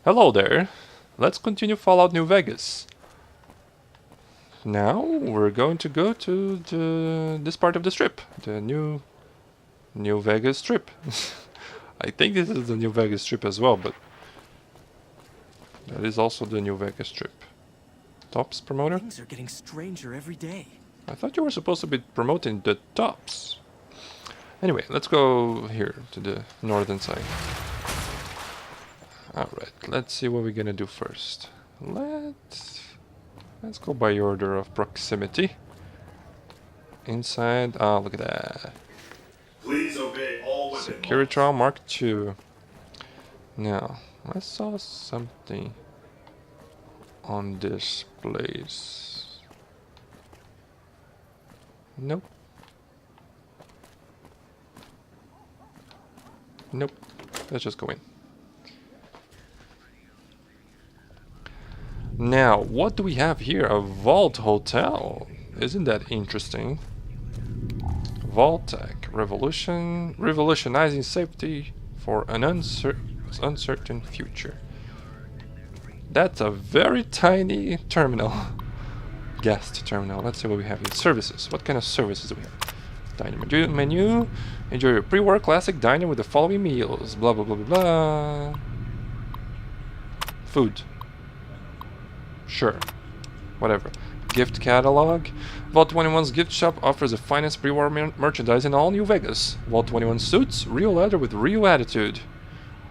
Hello there. Let's continue Fallout New Vegas. Now we're going to go to this part of the strip, the New Vegas strip. I think this is the New Vegas strip as well, but that is also the New Vegas strip. Tops promoter? Things are getting stranger every day. I thought you were supposed to be promoting the tops. Anyway, let's go here to the northern side. Alright, let's see what we're gonna do first. Let's go by order of proximity. Inside, look at that. Please obey all within Securitron Mark II. Now, I saw something on this place. Nope. Nope. Let's just go in. Now, what do we have here? A Vault Hotel. Isn't that interesting? Vault-Tec. Revolutionizing safety for an uncertain future. That's a very tiny terminal. Guest terminal. Let's see what we have here. Services. What kind of services do we have? Dining menu. Enjoy your pre-war classic diner with the following meals. Blah, blah, blah, blah, blah. Food. Sure. Whatever. Gift catalog. Vault 21's gift shop offers the finest pre-war merchandise in all New Vegas. Vault 21 suits, real leather with real attitude.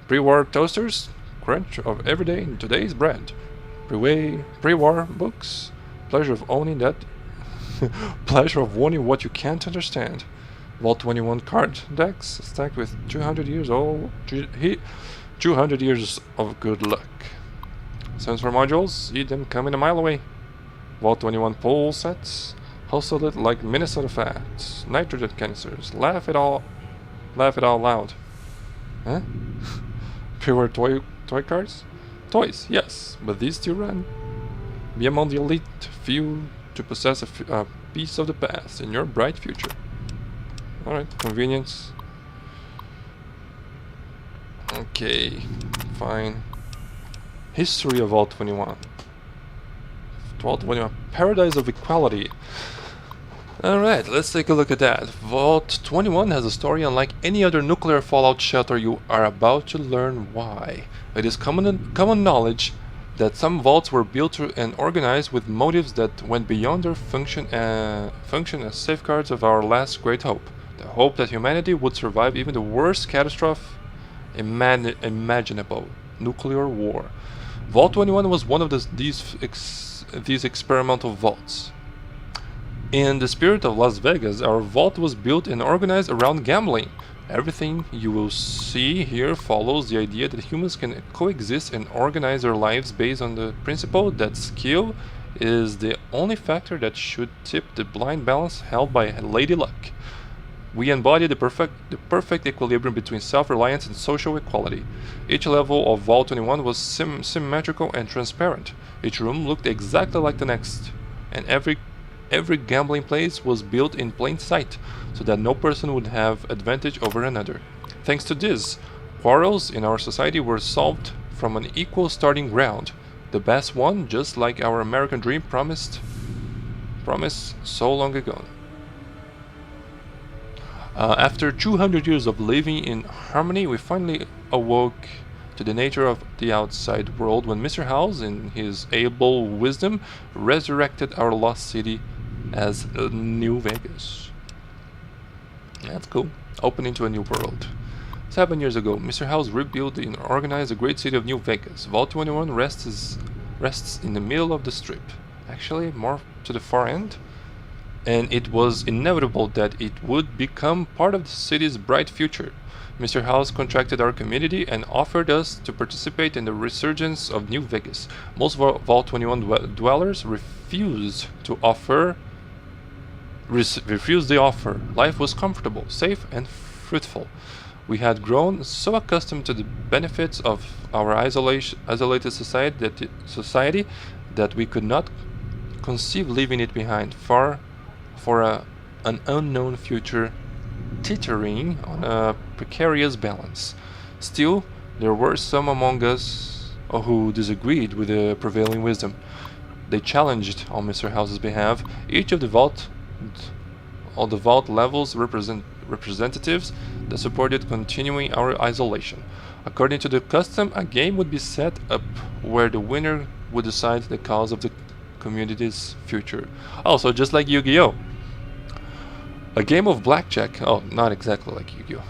Pre-war toasters, crunch of everyday in today's bread. Pre-war books, pleasure of owning that. Pleasure of owning what you can't understand. Vault 21 card decks stacked with 200 years old. 200 years of good luck. Sensor modules, see them coming a mile away. Vault 21 pole sets, hustle it like Minnesota fats. Nitrogen canisters, laugh it all loud. Huh? Pure toy cars? Toys, yes, but these still run. Be among the elite few to possess a piece of the past in your bright future. Alright, convenience. Okay, fine. History of Vault 21. Vault 21, Paradise of Equality. Alright, let's take a look at that. Vault 21 has a story unlike any other nuclear fallout shelter. You are about to learn why. It is common knowledge that some vaults were built and organized with motives that went beyond their function as safeguards of our last great hope. The hope that humanity would survive even the worst catastrophe imaginable, nuclear war. Vault 21 was one of these experimental vaults. In the spirit of Las Vegas, our vault was built and organized around gambling. Everything you will see here follows the idea that humans can coexist and organize their lives based on the principle that skill is the only factor that should tip the blind balance held by Lady Luck. We embody the perfect equilibrium between self-reliance and social equality. Each level of Vault 21 was symmetrical and transparent. Each room looked exactly like the next, and every gambling place was built in plain sight, so that no person would have advantage over another. Thanks to this, quarrels in our society were solved from an equal starting ground. The best one, just like our American dream promised so long ago. After 200 years of living in harmony, we finally awoke to the nature of the outside world when Mr. House, in his able wisdom, resurrected our lost city as New Vegas. That's cool. Opening to a new world. 7 years ago, Mr. House rebuilt and organized the great city of New Vegas. Vault 21 rests in the middle of the strip. Actually, more to the far end. And it was inevitable that it would become part of the city's bright future. Mr. House contracted our community and offered us to participate in the resurgence of New Vegas. Most Vault 21 dwellers refused the offer. Life was comfortable, safe, and fruitful. We had grown so accustomed to the benefits of our isolated society that we could not conceive leaving it behind for an unknown future teetering on a precarious balance. Still, there were some among or who disagreed with the prevailing wisdom. They challenged on Mr. House's behalf each of the vault levels representatives that supported continuing our isolation. According to the custom, a game would be set up where the winner would decide the cause of the community's future. Also, just like Yu-Gi-Oh! A game of blackjack, not exactly like Yu-Gi-Oh!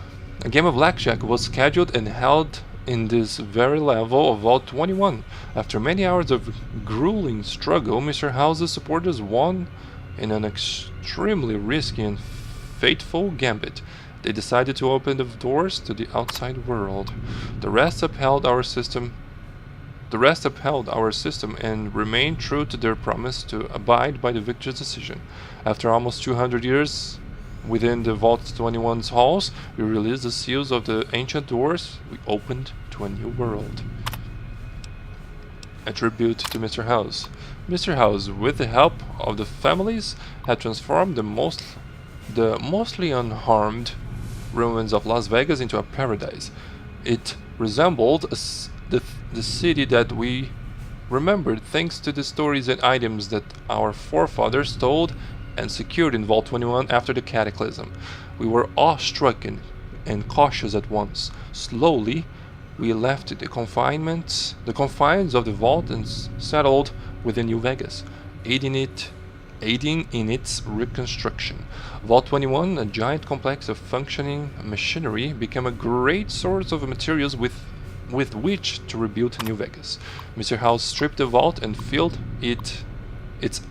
A game of blackjack was scheduled and held in this very level of Vault 21. After many hours of grueling struggle, Mr. House's supporters won in an extremely risky and fateful gambit. They decided to open the doors to the outside world. The rest upheld our system and remained true to their promise to abide by the victor's decision. After almost 200 years within the Vault 21's halls, we released the seals of the ancient doors. We opened to a new world. A tribute to Mr. House. Mr. House, with the help of the families, had transformed the mostly unharmed ruins of Las Vegas into a paradise. It resembled the city that we remembered thanks to the stories and items that our forefathers told and secured in Vault 21 after the cataclysm. We were awestruck and cautious at once. Slowly, we left the confines of the vault and settled within New Vegas, aiding in its reconstruction. Vault 21, a giant complex of functioning machinery, became a great source of materials with which to rebuild New Vegas. Mr. House stripped the vault and filled its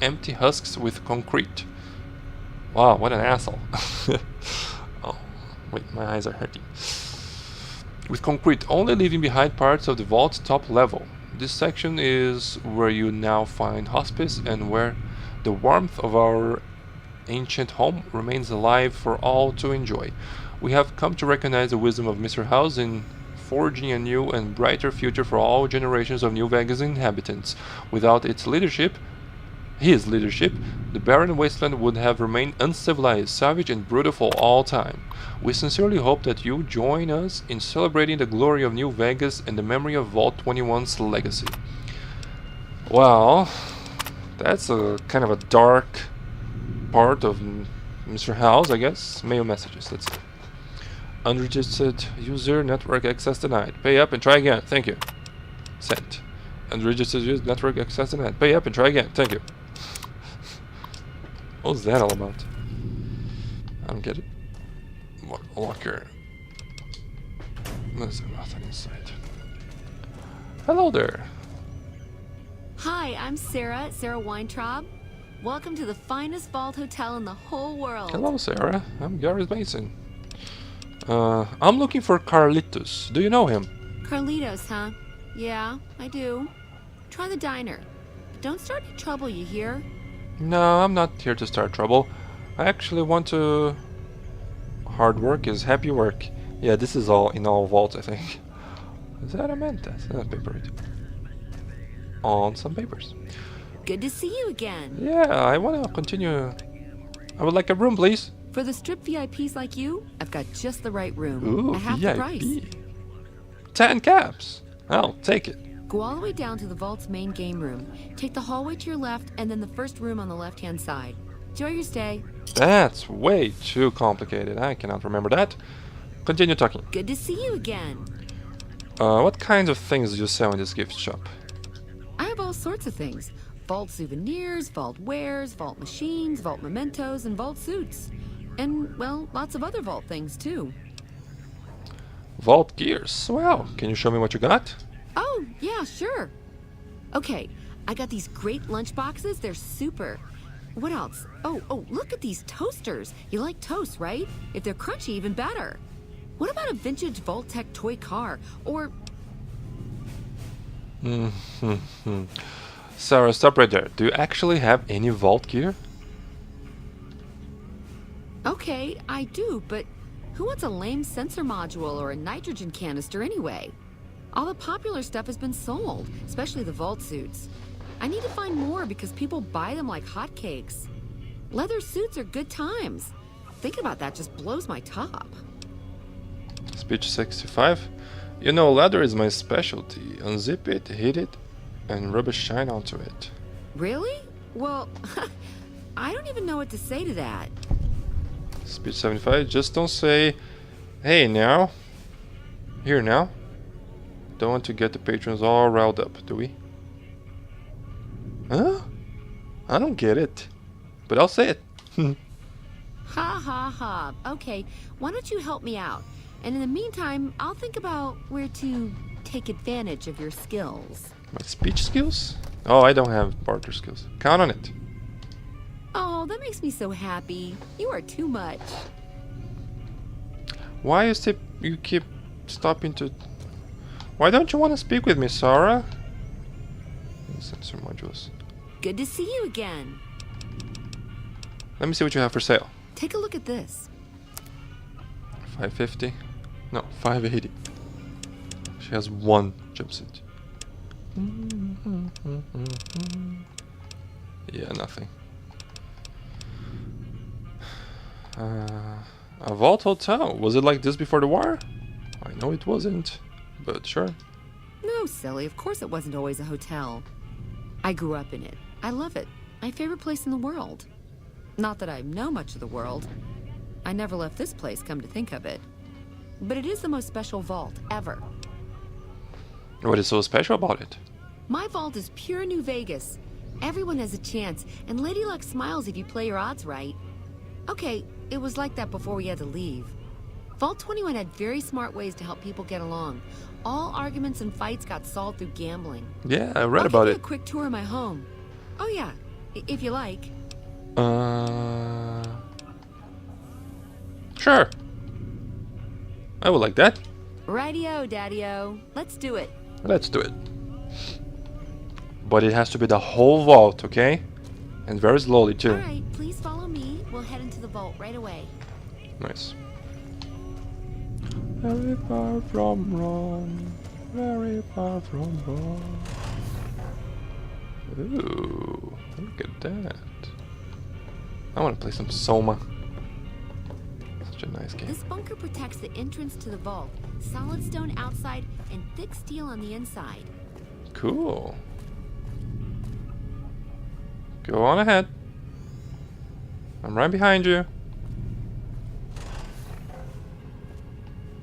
empty husks with concrete. Wow, what an asshole. Oh, wait, my eyes are hurting. With concrete, only leaving behind parts of the vault's top level. This section is where you now find hospice and where the warmth of our ancient home remains alive for all to enjoy. We have come to recognize the wisdom of Mr. House in forging a new and brighter future for all generations of New Vegas inhabitants. Without his leadership, the barren wasteland would have remained uncivilized, savage, and brutal for all time. We sincerely hope that you join us in celebrating the glory of New Vegas and the memory of Vault 21's legacy. Well, that's a kind of a dark part of Mr. House, I guess. Mail messages, let's see. Unregistered user network access denied. Pay up and try again. Thank you. Sent. Unregistered user network access denied. Pay up and try again. Thank you. What was that all about? I don't get it. What locker? There's nothing inside. Hello there. Hi, I'm Sarah Weintraub. Welcome to the finest vault hotel in the whole world. Hello, Sarah. I'm Gareth Mason. I'm looking for Carlitos. Do you know him? Carlitos, huh? Yeah, I do. Try the diner. Don't start any trouble, you hear? No, I'm not here to start trouble. I actually want to... Hard work is happy work. Yeah, this is all in all vaults, I think. Is that a mantis? That's paper. On some papers. Good to see you again. Yeah, I want to continue. I would like a room, please. For the strip VIPs like you, I've got just the right room. Ooh, at half the price. VIP. 10 caps. I'll take it. Go all the way down to the vault's main game room. Take the hallway to your left and then the first room on the left-hand side. Enjoy your stay. That's way too complicated. I cannot remember that. Continue talking. Good to see you again. What kinds of things do you sell in this gift shop? I have all sorts of things. Vault souvenirs, vault wares, vault machines, vault mementos, and vault suits. And, well, lots of other vault things, too. Vault gears. Well, can you show me what you got? Oh, yeah, sure. Okay, I got these great lunch boxes. They're super. What else? Oh, look at these toasters. You like toast, right? If they're crunchy, even better. What about a vintage Vault-Tec toy car? Or... Sarah, stop right there. Do you actually have any vault gear? Okay, I do, but who wants a lame sensor module or a nitrogen canister anyway? All the popular stuff has been sold, especially the vault suits. I need to find more because people buy them like hotcakes. Leather suits are good times. Thinking about that just blows my top. Speech 65. You know, leather is my specialty. Unzip it, hit it, and rub a shine onto it. Really? Well, I don't even know what to say to that. Speech 75. Just don't say, hey now. Here now. Don't want to get the patrons all riled up, do we? Huh? I don't get it. But I'll say it. Ha ha ha. Okay, why don't you help me out? And in the meantime, I'll think about where to take advantage of your skills. My speech skills? Oh, I don't have barter skills. Count on it. Oh, that makes me so happy. You are too much. Why you keep stopping to... Why don't you want to speak with me, Sarah? Sensor modules. Good to see you again. Let me see what you have for sale. Take a look at this. 550? No, 580. She has one jumpsuit. Yeah, nothing. A vault hotel. Was it like this before the war? I know it wasn't, but sure. No, silly. Of course it wasn't always a hotel. I grew up in it. I love it. My favorite place in the world. Not that I know much of the world. I never left this place, come to think of it. But it is the most special vault ever. What is so special about it? My vault is pure New Vegas. Everyone has a chance, and Lady Luck smiles if you play your odds right. Okay, it was like that before we had to leave. Vault 21 had very smart ways to help people get along. All arguments and fights got solved through gambling. Yeah, I read I'll about give you it. a quick tour of my home. Oh yeah, if you like. Sure. I would like that. Rightio, Daddy-o. Let's do it. Let's do it. But it has to be the whole vault, okay? And very slowly too. Alright, please follow me. We'll head into the vault right away. Nice. Very far from wrong. Very far from wrong. Ooh, look at that. I want to play some Soma. Such a nice game. This bunker protects the entrance to the vault. Solid stone outside and thick steel on the inside. Cool. Go on ahead. I'm right behind you.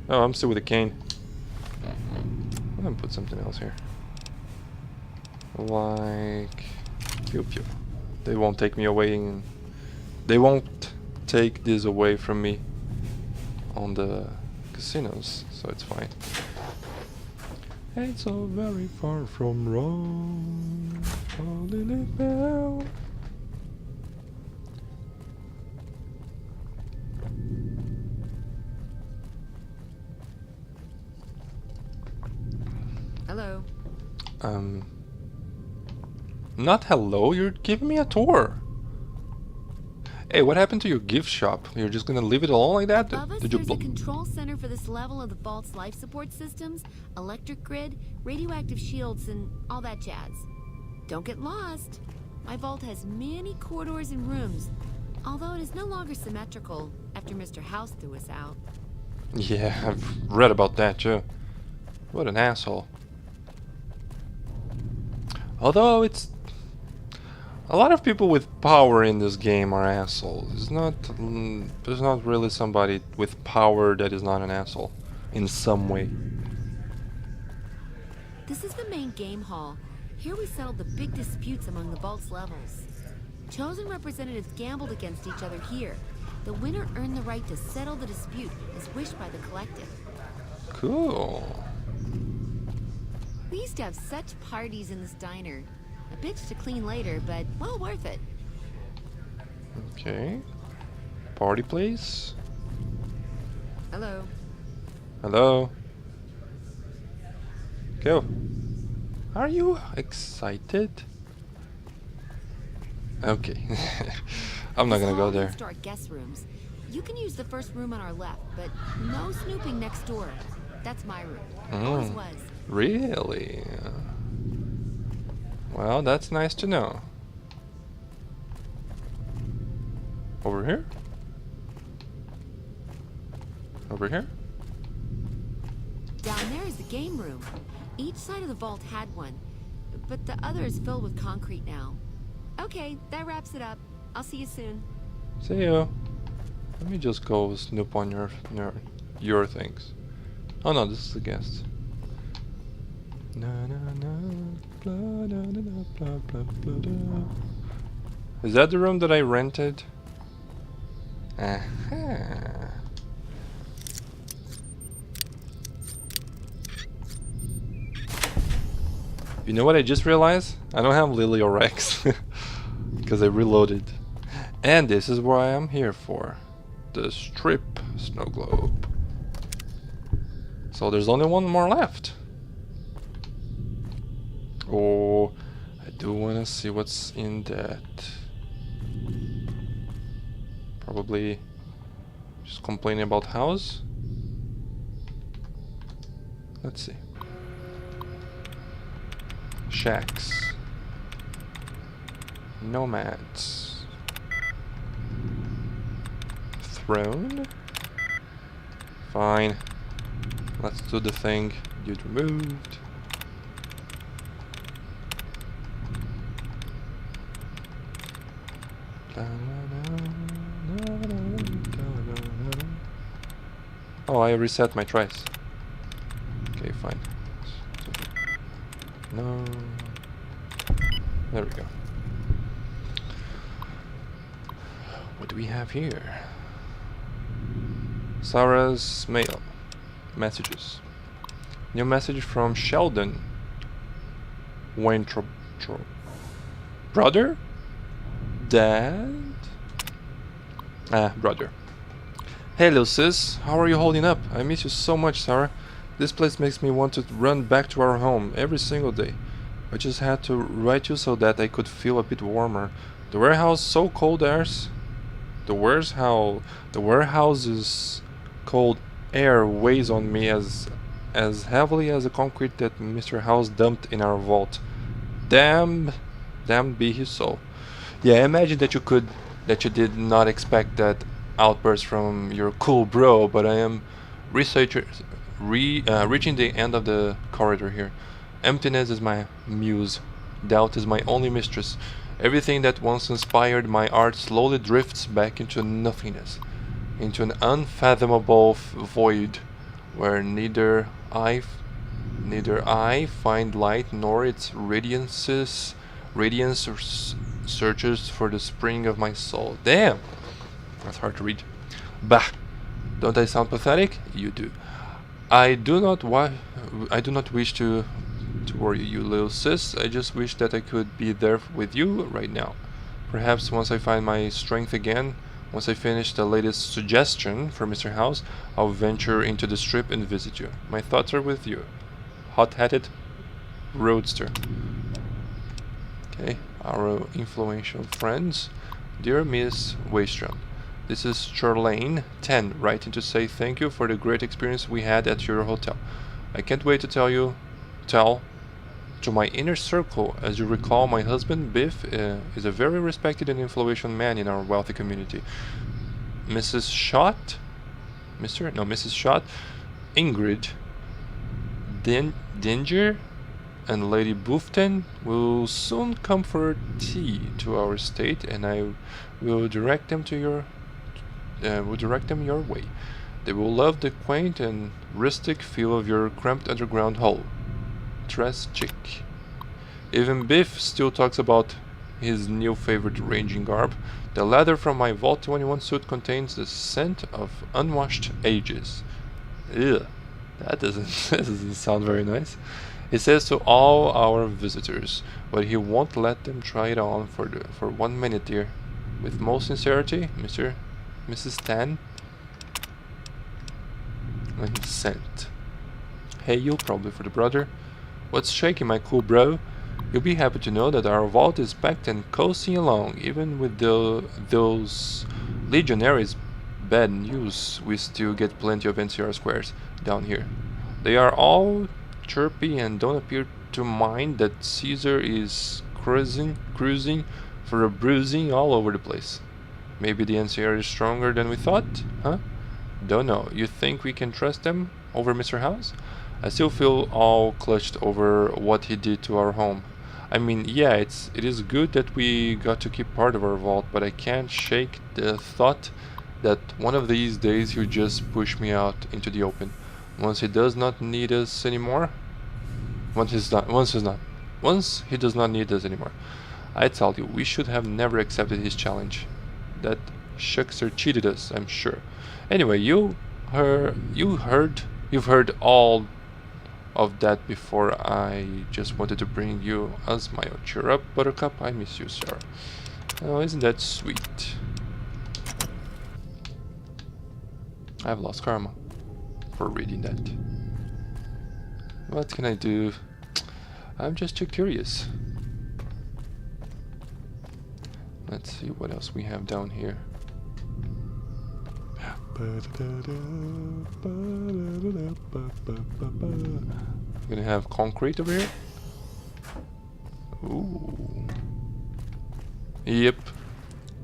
Oh, I'm still with a cane. I'm gonna put something else here. Like... Pew pew. They won't take me away and... They won't take this away from me on the casinos, so it's fine. Ain't so very far from wrong. Oh, Lily Bell. Hello. Not hello, you're giving me a tour. Hey, what happened to your gift shop? You're just gonna leave it alone like that? Above us, Did you there's a control center for this level of the vault's life support systems, electric grid, radioactive shields, and all that jazz. Don't get lost. My vault has many corridors and rooms, although it is no longer symmetrical after Mr. House threw us out. Yeah, I've read about that too. What an asshole. Although it's... A lot of people with power in this game are assholes. There's not really somebody with power that is not an asshole in some way. This is the main game hall. Here we settled the big disputes among the vault's levels. Chosen representatives gambled against each other here. The winner earned the right to settle the dispute as wished by the collective. Cool. We used to have such parties in this diner. A bitch to clean later, but well worth it. Okay. Party place. Hello. Hello. Go. Are you excited? Okay. I'm not gonna go there. To our guest rooms. You can use the first room on our left, but no snooping next door. That's my room. Always was. Really? Well, that's nice to know. Over here? Over here? Down there is the game room. Each side of the vault had one, but the other is filled with concrete now. Okay, that wraps it up. I'll see you soon. See you. Let me just go snoop on your things. Oh no, this is the guest. Na, na, na, blah, na, na, na, blah, blah, blah, blah. Is that the room that I rented? Aha. You know what I just realized? I don't have Lily or Rex because I reloaded. And this is what I am here for. The strip snow globe. So there's only one more left. Oh, I do want to see what's in that. Probably just complaining about house. Let's see. Shacks. Nomads. Throne. Fine. Let's do the thing. Dude removed. Oh, I reset my trace. Okay, fine. No. There we go. What do we have here? Sarah's mail. Messages. New message from Sheldon. Winthrop. Brother? Dad? Ah, brother. Hey, little sis. How are you holding up? I miss you so much, Sarah. This place makes me want to run back to our home every single day. I just had to write you so that I could feel a bit warmer. The warehouse so cold airs. The warehouse's cold air weighs on me as heavily as the concrete that Mr. House dumped in our vault. Damned be his soul. Yeah, imagine that you did not expect that outburst from your cool bro, but I am reaching the end of the corridor here. Emptiness is my muse. Doubt is my only mistress. Everything that once inspired my art slowly drifts back into nothingness, into an unfathomable void, where neither I find light nor its radiance searches for the spring of my soul. Damn, that's hard to read. Bah, don't I sound pathetic? You do. I do not wish to worry you, little sis. I just wish that I could be there with you right now. Perhaps once I find my strength again, once I finish the latest suggestion for Mr. House, I'll venture into the strip and visit you. My thoughts are with you. Hot-headed roadster. Okay, our influential friends. Dear Miss Waystrom, this is Charlene 10 writing to say thank you for the great experience we had at your hotel. I can't wait to tell to my inner circle. As you recall, my husband Biff is a very respected and influential man in our wealthy community. Mrs. Schott, Mrs. Schott, Ingrid, Dinger, and Lady Bufton will soon come for tea to our estate, and I will direct them your way. They will love the quaint and rustic feel of your cramped underground hole. Dress chic. Even Biff still talks about his new favorite ranging garb. The leather from my Vault 21 suit contains the scent of unwashed ages. Ew, that doesn't sound very nice. He says to all our visitors, but he won't let them try it on for 1 minute, dear. With most sincerity, Mrs. Tan. And sent. Hey, you, probably for the brother. What's shaking, my cool bro? You'll be happy to know that our vault is packed and coasting along. Even with those legionaries' bad news, we still get plenty of NCR squares down here. They are all chirpy and don't appear to mind that Caesar is cruising for a bruising all over the place. Maybe the NCR is stronger than we thought, huh? Don't know. You think we can trust them over Mr. House? I still feel all clutched over what he did to our home. I mean, yeah, it is good that we got to keep part of our vault, but I can't shake the thought that one of these days he'll just push me out into the open. Once he does not need us anymore. Once he does not need us anymore. I tell you, we should have never accepted his challenge. That Shuckster cheated us, I'm sure. Anyway, you've heard all of that before. I just wanted to bring you a smile. Cheer up, Buttercup. I miss you, Sarah. Oh, isn't that sweet? I've lost karma for reading that. What can I do? I'm just too curious. Let's see what else we have down here. We're gonna have concrete over here. Ooh. Yep.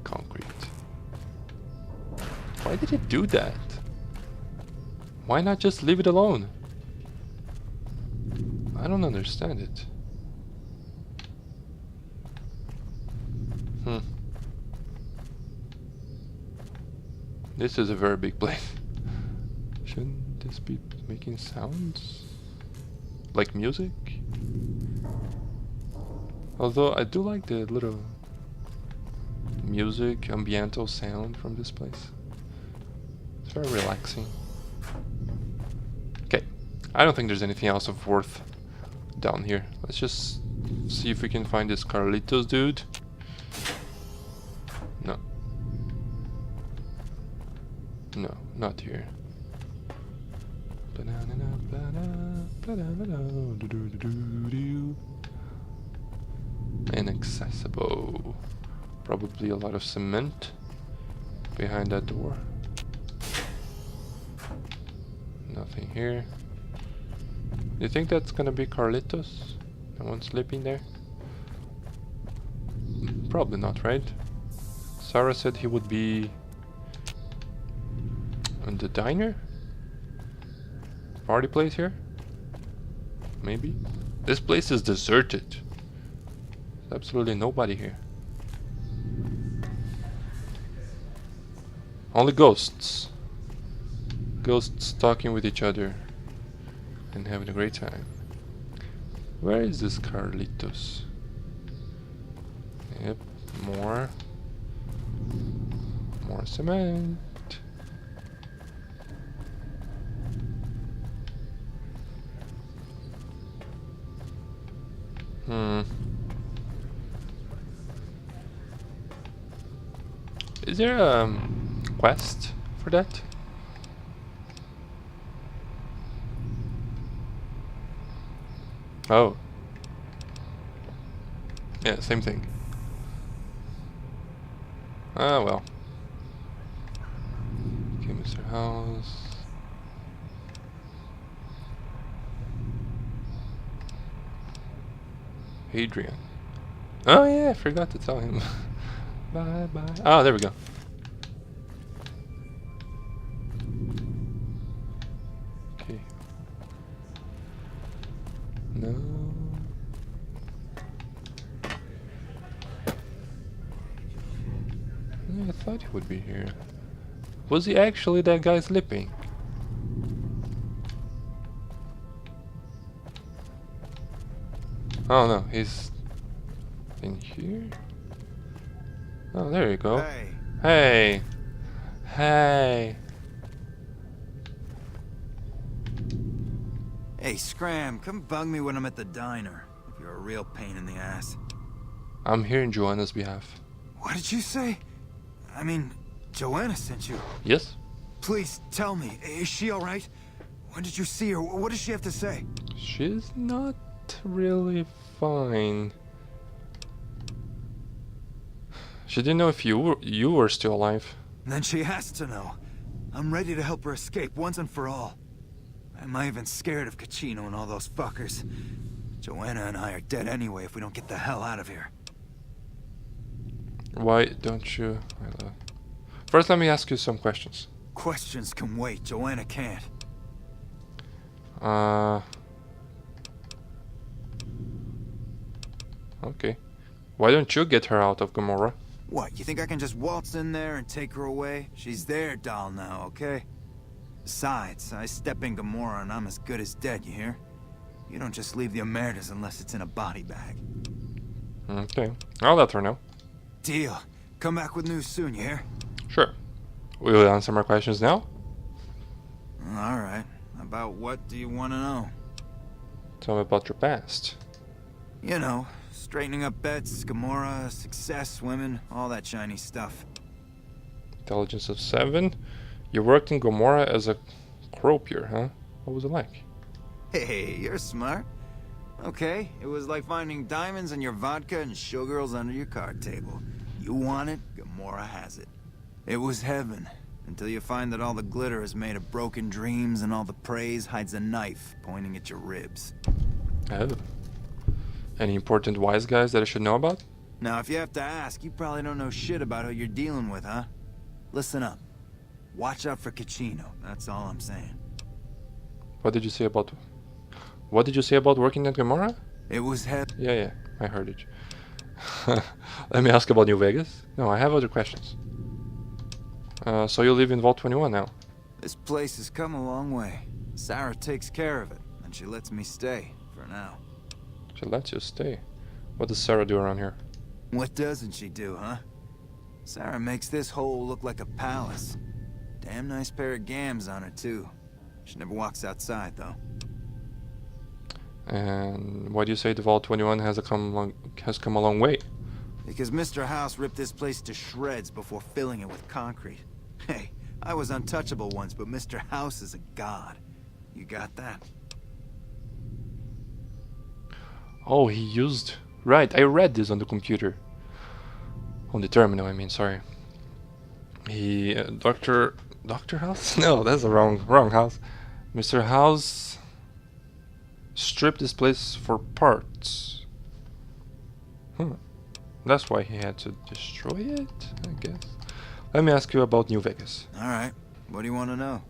Concrete. Why did it do that? Why not just leave it alone? I don't understand it. This is a very big place. Shouldn't this be making sounds? Like music? Although I do like the little music, ambiental sound from this place. It's very relaxing. Okay, I don't think there's anything else of worth down here. Let's just see if we can find this Carlitos dude. No. No, not here. Inaccessible. Probably a lot of cement behind that door. Nothing here. Do you think that's gonna be Carlitos? No one sleeping there? Probably not, right? Sarah said he would be in the diner? Party place here? Maybe? This place is deserted. There's absolutely nobody here. Only ghosts. Ghosts talking with each other and having a great time. Where is this Carlitos? Yep, more cement. Is there a quest for that? Oh. Yeah, same thing. Ah, well. Okay, Mr. House. Adrian. Oh yeah, I forgot to tell him. Bye bye. Oh, there we go. Okay. No. I thought he would be here. Was he actually that guy sleeping? Oh no, he's in here? Oh, there you go. Hey. Hey. Hey. Hey, Scram, come bug me when I'm at the diner. If you're a real pain in the ass. I'm here in Joanna's behalf. What did you say? I mean, Joanna sent you. Yes? Please, tell me, is she alright? When did you see her? What does she have to say? She's not really fine. She didn't know if you were still alive. Then she has to know. I'm ready to help her escape once and for all. I'm even scared of Cachino and all those fuckers. Joanna and I are dead anyway if we don't get the hell out of here. Why don't you... First, let me ask you some questions. Questions can wait. Joanna can't. Okay. Why don't you get her out of Gamora? What, you think I can just waltz in there and take her away? She's their doll now, okay? Besides, I step in Gamora and I'm as good as dead, you hear? You don't just leave the Emeritus unless it's in a body bag. Okay. I'll let her know. Deal. Come back with news soon, you hear? Sure. Will you answer my questions now? Alright. About what do you want to know? Tell me about your past. You know, straightening up bets, Gamora, success, women, all that shiny stuff. Intelligence of 7. You worked in Gamora as a croupier, huh? What was it like? Hey, you're smart. Okay, it was like finding diamonds in your vodka and showgirls under your card table. You want it, Gamora has it. It was heaven, until you find that all the glitter is made of broken dreams and all the praise hides a knife pointing at your ribs. Oh. Any important wise guys that I should know about? Now, if you have to ask, you probably don't know shit about who you're dealing with, huh? Listen up. Watch out for Kachino, that's all I'm saying. What did you say about... What did you say about working at Gamora? It was heaven. Yeah, I heard it. Let me ask about New Vegas. No, I have other questions. So you live in Vault 21 now? This place has come a long way. Sarah takes care of it, and she lets me stay, for now. She lets you stay. What does Sarah do around here? What doesn't she do, huh? Sarah makes this hole look like a palace. Damn nice pair of gams on her, too. She never walks outside, though. And why do you say the Vault 21 has come a long way? Because Mr. House ripped this place to shreds before filling it with concrete. Hey, I was untouchable once, but Mr. House is a god. You got that? Oh, he used... Right, I read this on the computer. On the terminal, I mean, sorry. He... Dr. House? No, that's the wrong house. Mr. House... stripped this place for parts. That's why he had to destroy it, I guess. Let me ask you about New Vegas. Alright, what do you want to know?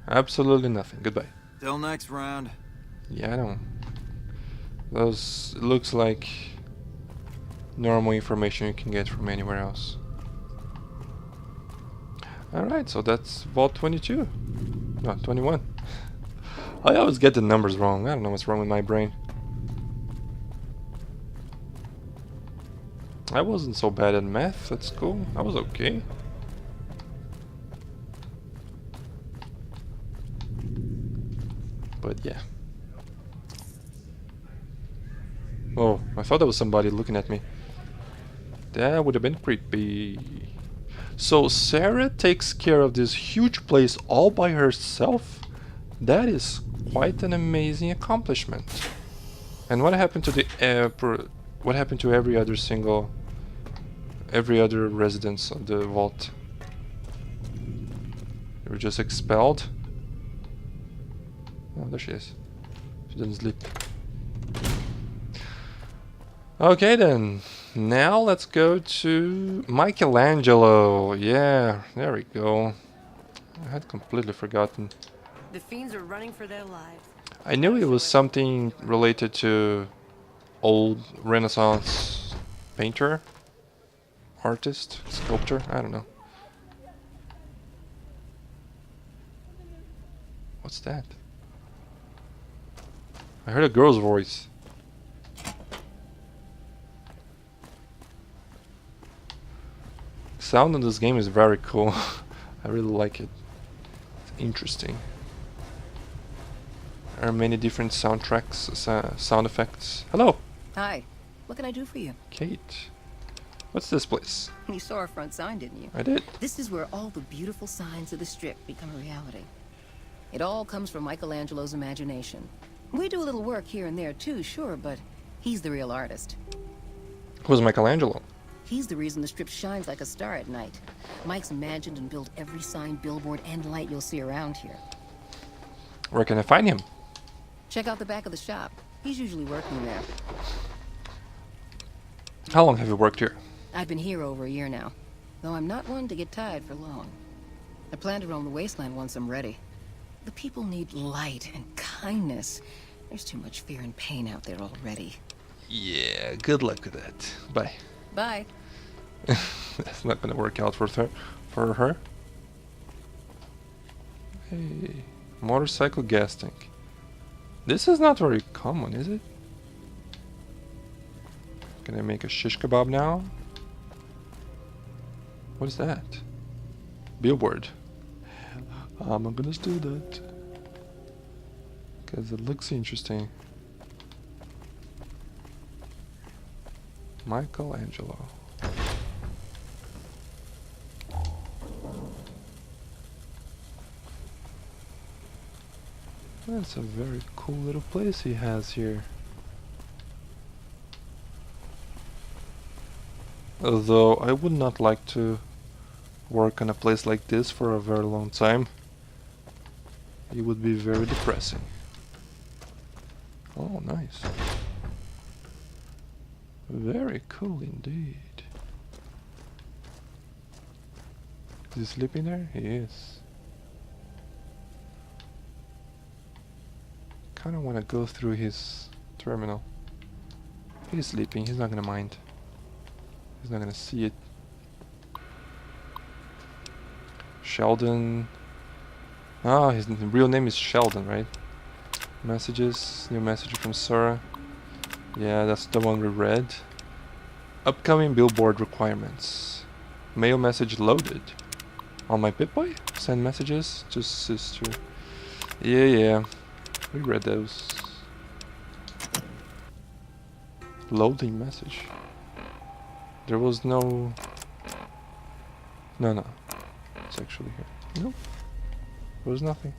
Absolutely nothing. Goodbye. Till next round. Yeah, I know. Those looks like normal information you can get from anywhere else. Alright, so that's Vault 22. No, 21. I always get the numbers wrong. I don't know what's wrong with my brain. I wasn't so bad at math. That's cool. I was okay. But yeah. Oh, I thought there was somebody looking at me. That would have been creepy. So Sarah takes care of this huge place all by herself? That is quite an amazing accomplishment. And what happened to the what happened to every other residence of the vault? They were just expelled. Oh, there she is. She didn't sleep. Okay then. Now let's go to Michelangelo. Yeah, there we go. I had completely forgotten. The fiends are running for their lives. I knew it was something related to old Renaissance painter, artist, sculptor, I don't know. What's that? I heard a girl's voice. Sound in this game is very cool. I really like it. It's interesting. There are many different soundtracks, sound effects. Hello, Hi. What can I do for you? Kate. What's this place? You saw our front sign, didn't you? I did. This is where all the beautiful signs of the Strip become a reality. It all comes from Michelangelo's imagination. We do a little work here and there too, sure, but he's the real artist. Who's Michelangelo? He's the reason the Strip shines like a star at night. Mike's imagined and built every sign, billboard, and light you'll see around here. Where can I find him? Check out the back of the shop. He's usually working there. How long have you worked here? I've been here over a year now, though I'm not one to get tired for long. I plan to roam the wasteland once I'm ready. The people need light and kindness. There's too much fear and pain out there already. Yeah, good luck with that. Bye. Bye. That's not gonna work out for her. For her. Hey, motorcycle gas tank. This is not very common, is it? Can I make a shish kebab now? What is that? Billboard. I'm not gonna do that. Because it looks interesting. Michelangelo. That's a very cool little place he has here. Although I would not like to work on a place like this for a very long time. It would be very depressing. Oh, nice. Very cool indeed. Is he sleeping there? He is. Kinda wanna go through his terminal. He's sleeping, he's not gonna mind. He's not gonna see it. Sheldon. Ah, his real name is Sheldon, right? Messages, new message from Sarah. Yeah, that's the one we read. Upcoming billboard requirements. Mail message loaded. On my Pip-Boy? Send messages to sister. Yeah. We read those. Loading message. There was no... No. It's actually here. Nope. There was nothing.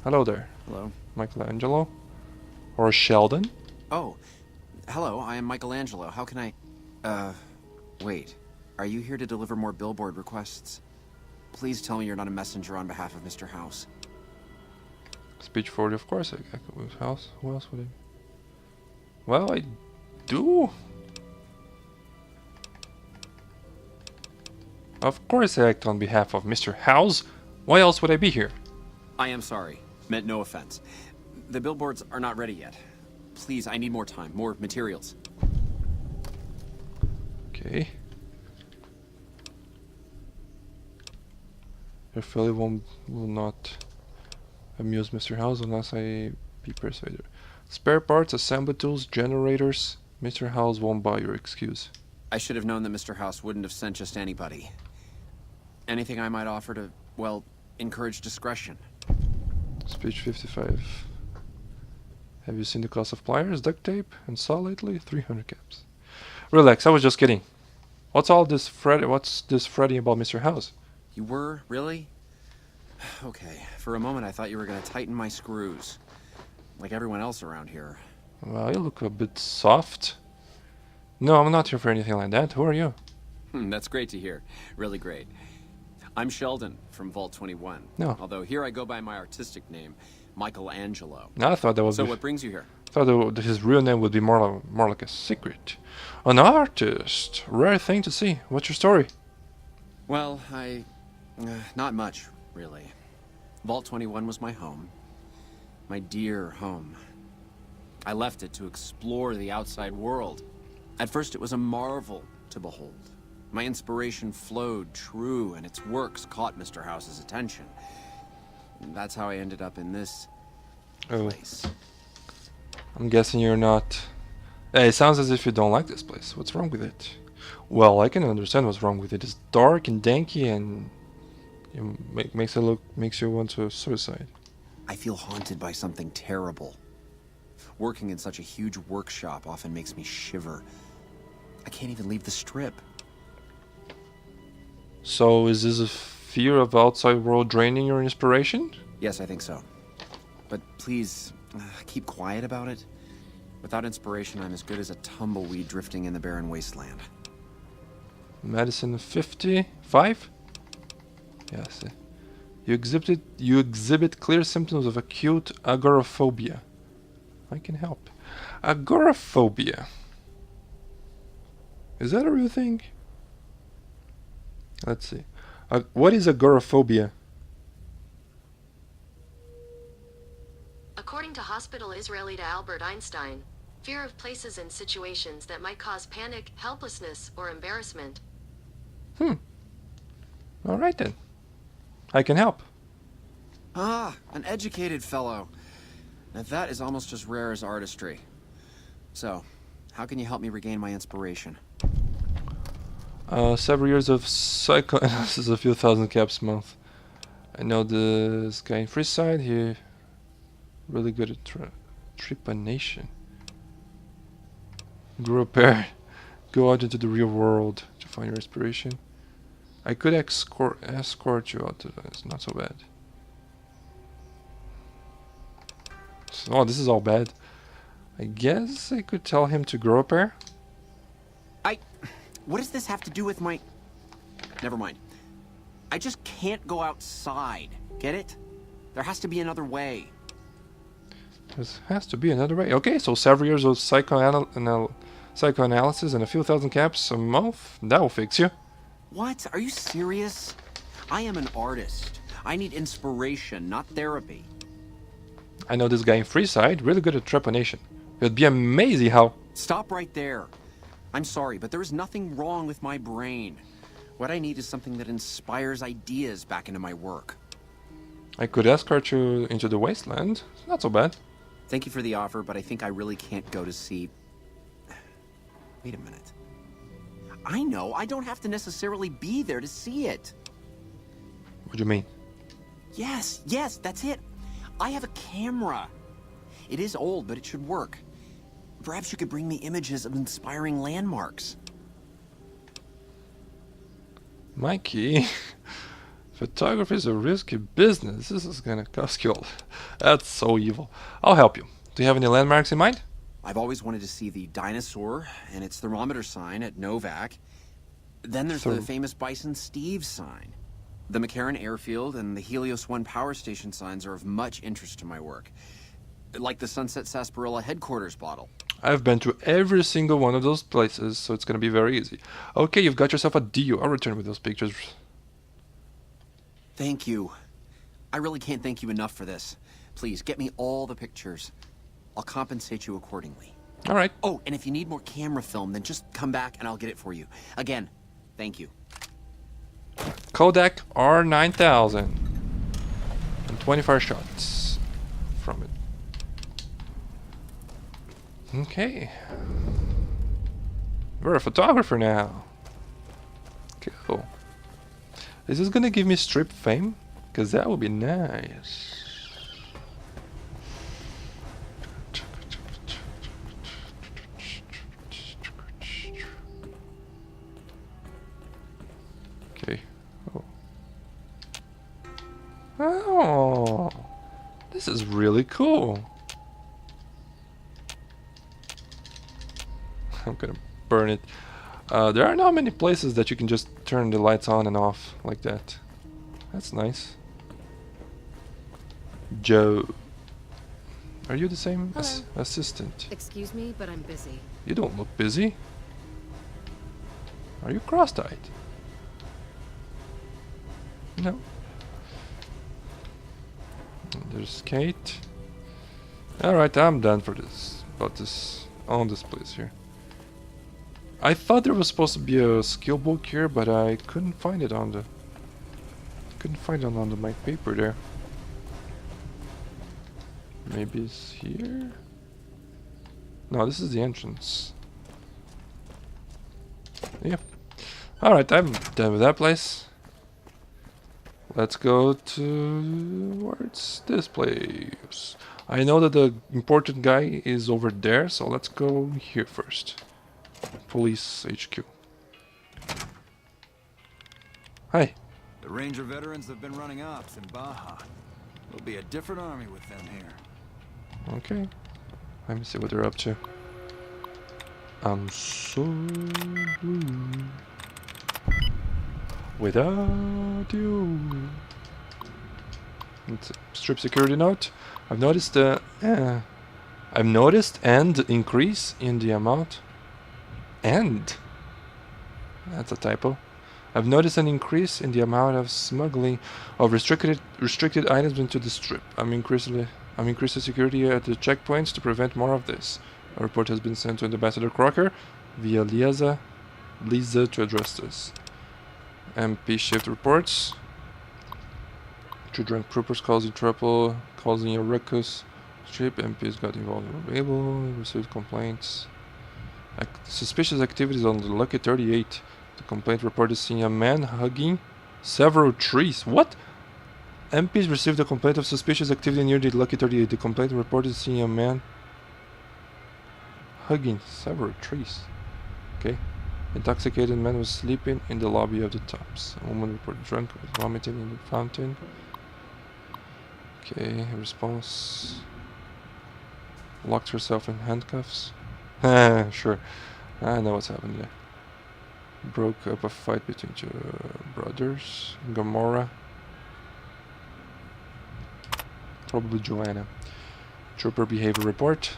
Hello there. Hello. Michelangelo? Or Sheldon? Oh, hello, I am Michelangelo. How can I... wait. Are you here to deliver more billboard requests? Please tell me you're not a messenger on behalf of Mr. House. Speech 40, of course. I could move House. Who else would I... Well, I do. Of course I act on behalf of Mr. House. Why else would I be here? I am sorry. Meant no offense. The billboards are not ready yet. Please, I need more time, more materials. Okay. Your failure will not amuse Mr. House unless I be persuaded. Spare parts, assembly tools, generators. Mr. House won't buy your excuse. I should have known that Mr. House wouldn't have sent just anybody. Anything I might offer to, well, encourage discretion. Speech 55. Have you seen the cost of pliers, duct tape, and saw lately? 300 caps. Relax, I was just kidding. What's this fretting about Mr. House? You were? Really? Okay, for a moment I thought you were gonna tighten my screws. Like everyone else around here. Well, you look a bit soft. No, I'm not here for anything like that. Who are you? That's great to hear. Really great. I'm Sheldon from Vault 21. No. Although here I go by my artistic name, Michelangelo. No, I thought that was. So what brings you here? I thought that his real name would be more like a secret. An artist. Rare thing to see. What's your story? Well, not much, really. Vault 21 was my home. My dear home. I left it to explore the outside world. At first it was a marvel to behold. My inspiration flowed true, and its works caught Mr. House's attention. And that's how I ended up in this place. I'm guessing you're not... Hey, it sounds as if you don't like this place. What's wrong with it? Well, I can understand what's wrong with it. It's dark and danky and... makes you want to suicide. I feel haunted by something terrible. Working in such a huge workshop often makes me shiver. I can't even leave the strip. So, is this a fear of outside world draining your inspiration? Yes, I think so. But please, keep quiet about it. Without inspiration, I'm as good as a tumbleweed drifting in the barren wasteland. Medicine 55? Yes. You exhibit clear symptoms of acute agoraphobia. I can help. Agoraphobia. Is that a real thing? Let's see. What is agoraphobia? According to Hospital Israeli to Albert Einstein, fear of places and situations that might cause panic, helplessness, or embarrassment. Alright then. I can help. Ah, an educated fellow. Now that is almost as rare as artistry. So, how can you help me regain my inspiration? Several years of psychoanalysis, a few thousand caps a month. I know this guy in Freeside, he really good at trepanation. Grow a pair. Go out into the real world to find your inspiration. I could escort you out to this. It's not so bad. So, oh, this is all bad. I guess I could tell him to grow a pair. What does this have to do with my... Never mind. I just can't go outside. Get it? There has to be another way. There has to be another way. Okay, so several years of psychoanalysis and a few thousand caps a month. That will fix you. What? Are you serious? I am an artist. I need inspiration, not therapy. I know this guy in Freeside, really good at trepanation. It would be amazing how... Stop right there. I'm sorry, but there is nothing wrong with my brain. What I need is something that inspires ideas back into my work. I could escort you into the wasteland. Not so bad. Thank you for the offer, but I think I really can't go to see... Wait a minute. I know, I don't have to necessarily be there to see it. What do you mean? Yes, that's it. I have a camera. It is old, but it should work. Perhaps you could bring me images of inspiring landmarks. Mikey, photography is a risky business. This is gonna cost you all. That's so evil. I'll help you. Do you have any landmarks in mind? I've always wanted to see the dinosaur and its thermometer sign at Novak. Then there's the famous Bison Steve sign. The McCarran Airfield and the Helios 1 power station signs are of much interest to my work. Like the Sunset Sarsaparilla headquarters bottle. I've been to every single one of those places, so it's gonna be very easy. Okay, you've got yourself a deal. I'll return with those pictures. Thank you. I really can't thank you enough for this. Please, get me all the pictures. I'll compensate you accordingly. Alright. Oh, and if you need more camera film, then just come back and I'll get it for you. Again, thank you. Kodak R9000. And 25 shots from it. Okay. We're a photographer now. Cool. Is this gonna give me strip fame? Because that would be nice. Okay. Oh, this is really cool. I'm gonna burn it. There are not many places that you can just turn the lights on and off like that. That's nice. Joe. Are you the same assistant? Excuse me, but I'm busy. You don't look busy. Are you cross-eyed? No. And there's Kate. Alright, I'm done for this. About this on this place here. I thought there was supposed to be a skill book here, but I couldn't find it on the my paper there. Maybe it's here? No, this is the entrance. Yep. Alright, I'm done with that place. Let's go towards this place. I know that the important guy is over there, so let's go here first. Police HQ. Hi. The Ranger veterans have been running ops in Baja. There'll be a different army with them here. Okay. Let me see what they're up to. I'm so blue without you. It's a strip security note. I've noticed an increase in the amount. And that's a typo. I've noticed an increase in the amount of smuggling of restricted items into the strip. I'm increasing security at the checkpoints to prevent more of this. A report has been sent to Ambassador Crocker via Lisa to address this. MP shift reports. 2 drunk troopers causing trouble, causing a ruckus. Strip MPs got involved in rebel, received complaints. Suspicious activities on the Lucky 38. The complaint reported seeing a man hugging several trees. What? MPs received a complaint of suspicious activity near the Lucky 38. The complaint reported seeing a man hugging several trees. Okay. Intoxicated man was sleeping in the lobby of the Tops. A woman reported drunk was vomiting in the fountain. Okay, response. Locked herself in handcuffs. Sure. I know what's happened there. Broke up a fight between 2 brothers. Gamora. Probably Joanna. Trooper behavior report.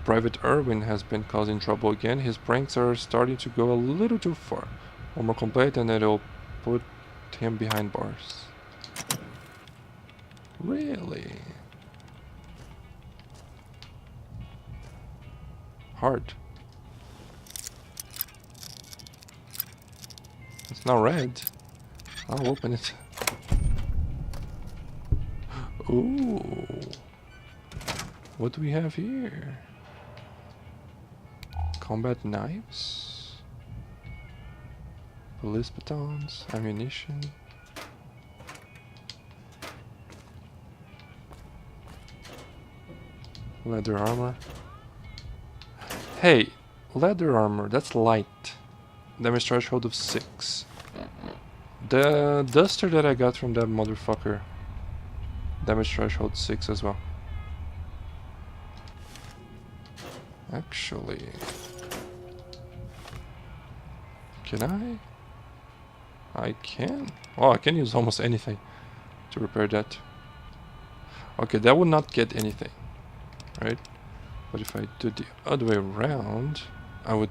Private Irwin has been causing trouble again. His pranks are starting to go a little too far. One more complaint and it'll put him behind bars. Really? Hard. It's not red. I'll open it. Ooh. What do we have here? Combat knives, police batons, ammunition. Leather armor. Hey, leather armor, that's light. Damage threshold of 6. The duster that I got from that motherfucker. Damage threshold 6 as well. Actually... Can I can. Oh, I can use almost anything to repair that. Okay, that would not get anything, right? But if I do the other way around, I would...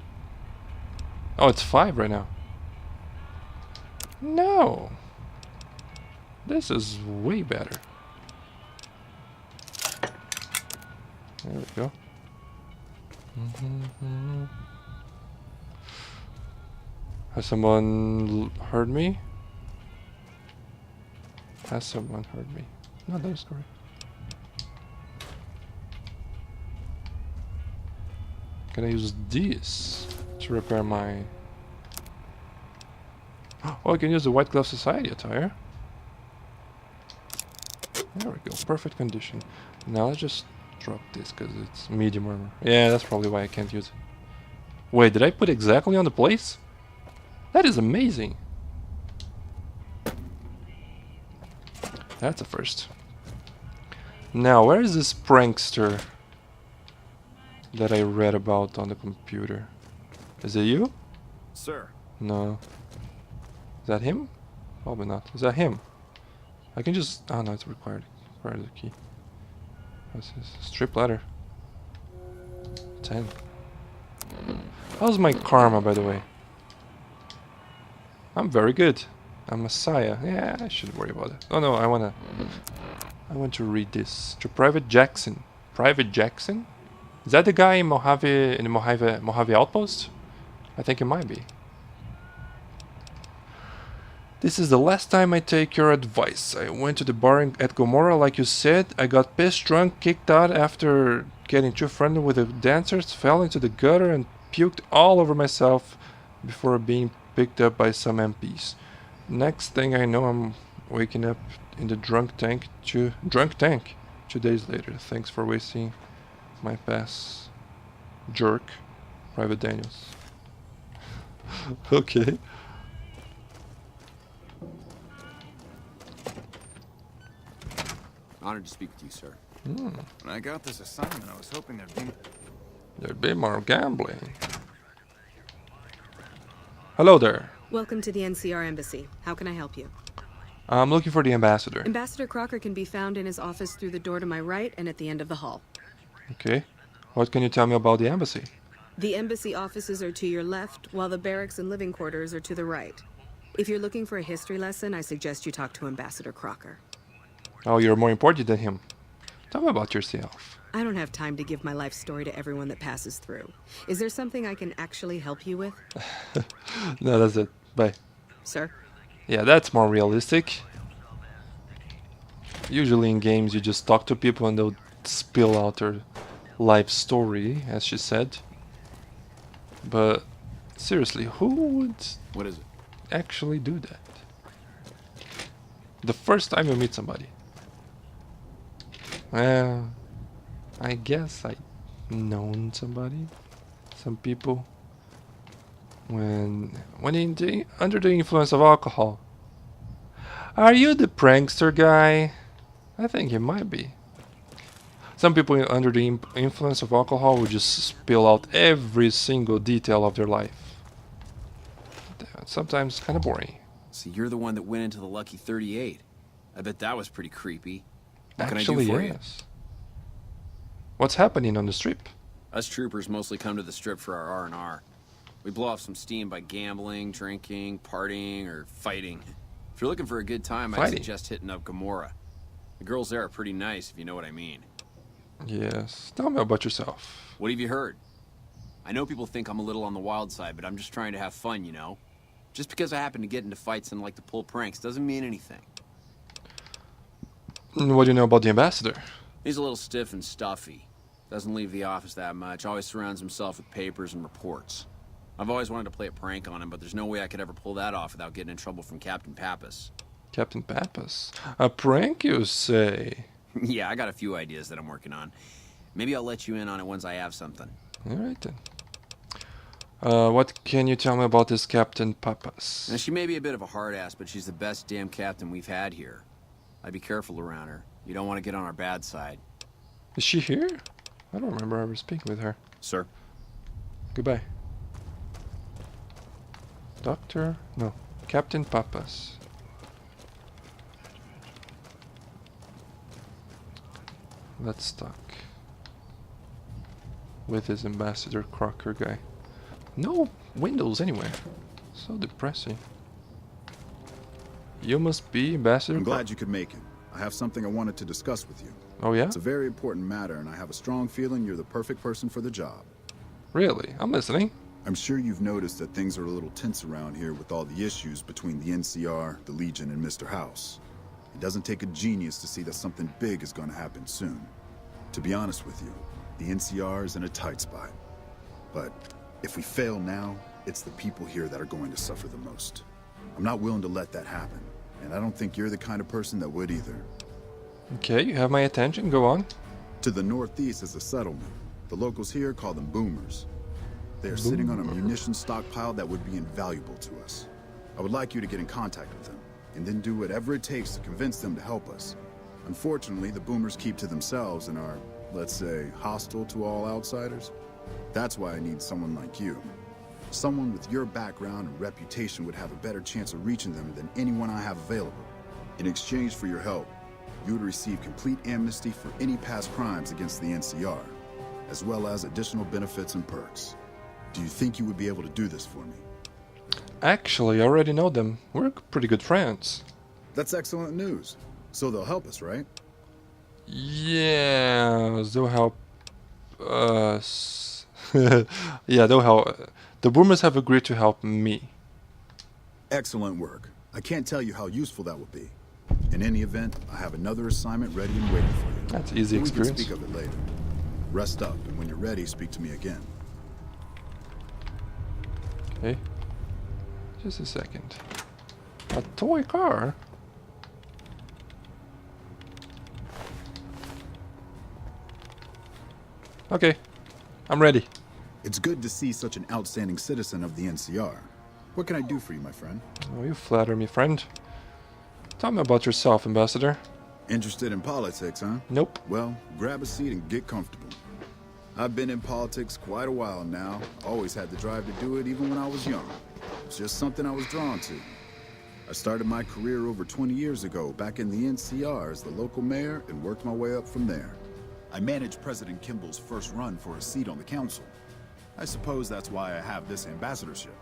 Oh, it's 5 right now. No! This is way better. There we go. Has someone heard me? Has someone heard me? No, that is correct. Can I use this to repair my... Oh, I can use the White Glove Society attire. There we go, perfect condition. Now let's just drop this because it's medium armor. Yeah, that's probably why I can't use it. Wait, did I put exactly on the place? That is amazing. That's a first. Now, where is this prankster that I read about on the computer? Is it you? Sir. No. Is that him? Probably not. Is that him? I can just... Oh no, it's required. Requires a key. What's this? Strip ladder. 10. How's my karma, by the way? I'm very good. I'm Messiah. Yeah, I shouldn't worry about it. Oh no, I want to read this. To Private Jackson. Private Jackson? Is that the guy in Mojave, in the Mojave Outpost? I think it might be. This is the last time I take your advice. I went to the bar at Gomorrah like you said. I got pissed drunk, kicked out after getting too friendly with the dancers, fell into the gutter and puked all over myself before being picked up by some MPs. Next thing I know, I'm waking up in the drunk tank 2 days later. Thanks for wasting my pass. Jerk. Private Daniels. Okay. Honored to speak with you, sir. When I got this assignment, I was hoping There'd be more gambling. Hello there. Welcome to the NCR Embassy. How can I help you? I'm looking for the ambassador. Ambassador Crocker can be found in his office through the door to my right and at the end of the hall. Okay. What can you tell me about the embassy? The embassy offices are to your left, while the barracks and living quarters are to the right. If you're looking for a history lesson, I suggest you talk to Ambassador Crocker. Oh, you're more important than him. Tell me about yourself. I don't have time to give my life story to everyone that passes through. Is there something I can actually help you with? No, that's it. Bye. Sir? Yeah, that's more realistic. Usually in games you just talk to people and they'll spill out their life story, as she said. But seriously, who would What is it? actually do that? The first time you meet somebody. Well, I guess I known somebody, some people. When under the influence of alcohol. Are you the prankster guy? I think you might be. Some people under the influence of alcohol would just spill out every single detail of their life. Sometimes kind of boring. So you're the one that went into the Lucky 38. I bet that was pretty creepy. What can I Actually, do for you? yes. What's happening on the strip? Us troopers mostly come to the strip for our R&R. We blow off some steam by gambling, drinking, partying, or fighting. If you're looking for a good time, I'd Fighting? suggest hitting up Gamora. The girls there are pretty nice, if you know what I mean. Yes. Tell me about yourself. What have you heard? I know people think I'm a little on the wild side, but I'm just trying to have fun, you know? Just because I happen to get into fights and like to pull pranks doesn't mean anything. What do you know about the ambassador? He's a little stiff and stuffy. Doesn't leave the office that much, always surrounds himself with papers and reports. I've always wanted to play a prank on him, but there's no way I could ever pull that off without getting in trouble from Captain Pappas. Captain Pappas. A prank, you say? Yeah, I got a few ideas that I'm working on. Maybe I'll let you in on it once I have something. Alright then. What can you tell me about this Captain Pappas? Now, she may be a bit of a hard ass, but she's the best damn captain we've had here. I'd be careful around her. You don't want to get on our bad side. Is she here? I don't remember ever speaking with her. Sir? Goodbye. Doctor? No. Captain Pappas. Let's talk with his Ambassador Crocker guy. No windows anywhere. So depressing. You must be Ambassador I'm glad Crocker. you could make it. I have something I wanted to discuss with you. Oh yeah? It's a very important matter, and I have a strong feeling you're the perfect person for the job. Really? I'm listening. I'm sure you've noticed that things are a little tense around here with all the issues between the NCR, the Legion, and Mr. House. It doesn't take a genius to see that something big is going to happen soon. To be honest with you, the NCR is in a tight spot. But if we fail now, it's the people here that are going to suffer the most. I'm not willing to let that happen, and I don't think you're the kind of person that would either. Okay, you have my attention. Go on. To the northeast is a settlement. The locals here call them boomers. They are sitting on a munitions stockpile that would be invaluable to us. I would like you to get in contact with them, and then do whatever it takes to convince them to help us. Unfortunately, the boomers keep to themselves and are, let's say, hostile to all outsiders. That's why I need someone like you. Someone with your background and reputation would have a better chance of reaching them than anyone I have available. In exchange for your help, you would receive complete amnesty for any past crimes against the NCR, as well as additional benefits and perks. Do you think you would be able to do this for me? Actually, I already know them. We're pretty good friends. That's excellent news. So they'll help us, right? Yeah, they'll help us. Yeah, they'll help. The boomers have agreed to help me. Excellent work. I can't tell you how useful that will be. In any event, I have another assignment ready and waiting for you. That's easy We experience. can speak of it later. Rest up, and when you're ready, speak to me again. Okay. Just a second. A toy car? Okay. I'm ready. It's good to see such an outstanding citizen of the NCR. What can I do for you, my friend? Oh, you flatter me, friend. Tell me about yourself, Ambassador. Interested in politics, huh? Nope. Well, grab a seat and get comfortable. I've been in politics quite a while now. Always had the drive to do it even when I was young. It's just something I was drawn to. I started my career over 20 years ago back in the NCR as the local mayor and worked my way up from there. I managed President Kimball's first run for a seat on the council. I suppose that's why I have this ambassadorship.